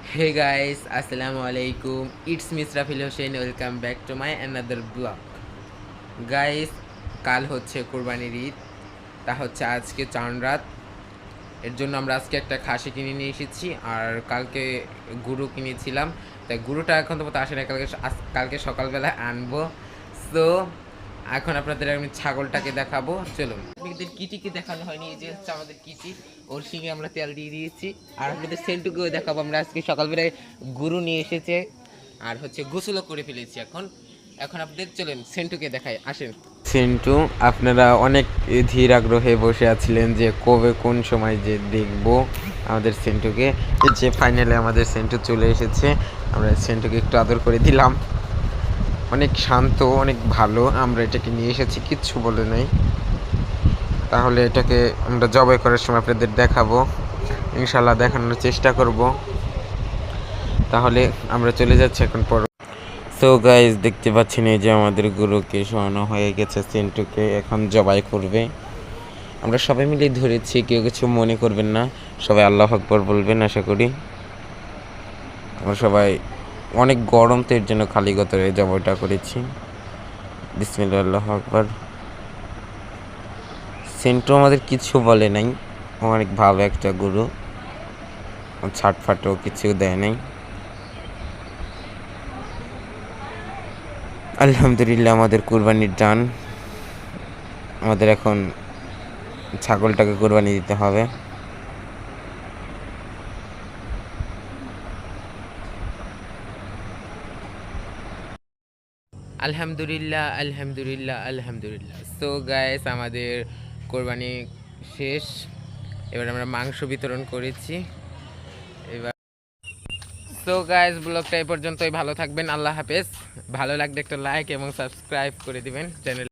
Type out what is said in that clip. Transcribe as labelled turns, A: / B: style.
A: Hey guys, Assalamu alaikum. It's Misrafil Hossein. Welcome back to my another vlog. Guys, কাল হচ্ছে কোরবানির ঈদ। তা হচ্ছে আজকে চাঁদ রাত। এর জন্য আমরা আজকে একটা খাসি কিনে নিয়ে এসেছি আর কালকে গরু কিনেছিলাম। তাই গরুটা এখন তো আসে না, কালকে সকালবেলা আনবো। সো এখন আপনাদের আমি ছাগলটাকে দেখাবো, চলুন। আপনাদের কিটিকে দেখানো হয়নি, এই যে হচ্ছে আমাদের কিটি, ওর সিঙে আমরা তেল দিয়ে দিয়েছি। আর আপনাদের সেন্টুকেও দেখাবো, আমরা আজকে সকালবেলায় গরু নিয়ে এসেছে আর হচ্ছে গোসলও করে ফেলেছি। এখন এখন আপনাদের চলেন সেন্টুকে দেখাই, আসেন। সেন্টু, আপনারা অনেক ধীর আগ্রহে বসে আছিলেন যে কবে কোন সময় যে দেখব আমাদের সেন্টুকে। এই যে ফাইনালি আমাদের সেন্টু চলে এসেছে, আমরা সেন্টুকে একটু আদর করে দিলাম। অনেক শান্ত, অনেক ভালো। আমরা এটাকে নিয়ে এসেছি, কিচ্ছু বলে নাই। তাহলে এটাকে আমরা জবাই করার সময় আপনাদের দেখাবো, ইনশাল্লাহ দেখানোর চেষ্টা করব। তাহলে আমরা চলে যাচ্ছি এখন পর। সো গাইজ, দেখতে পাচ্ছেন এই যে আমাদের গরুকে শোয়ানো হয়ে গেছে, সেন্টুকে এখন জবাই করবে। আমরা সবাই মিলে ধরেছি, কেউ কিছু মনে করবেন না, সবাই আল্লাহু আকবার বলবেন আশা করি। আমরা সবাই অনেক গরম, তো এর জন্য খালি গতরে জবাইটা করেছি। বিসমিল্লাহ, আল্লাহু আকবার। সেন্টু আমাদের কিছু বলে নাই, অনেক ভালো একটা গরু, ছাটফাটও কিছু দেয় নাই। আলহামদুলিল্লাহ, আমাদের কুরবানির ডান। আমাদের এখন ছাগলটাকে কুরবানি দিতে হবে। আলহামদুলিল্লাহ, আলহামদুলিল্লাহ, আলহামদুলিল্লাহ। সো গাইস, আমাদের কোরবানি শেষ। এবার আমরা মাংস বিতরণ করেছি। এবার সো গাইস, ব্লগটা এই পর্যন্তই। ভালো থাকবেন, আল্লাহ হাফেজ। ভালো লাগলে একটা লাইক এবং সাবস্ক্রাইব করে দিবেন চ্যানেল।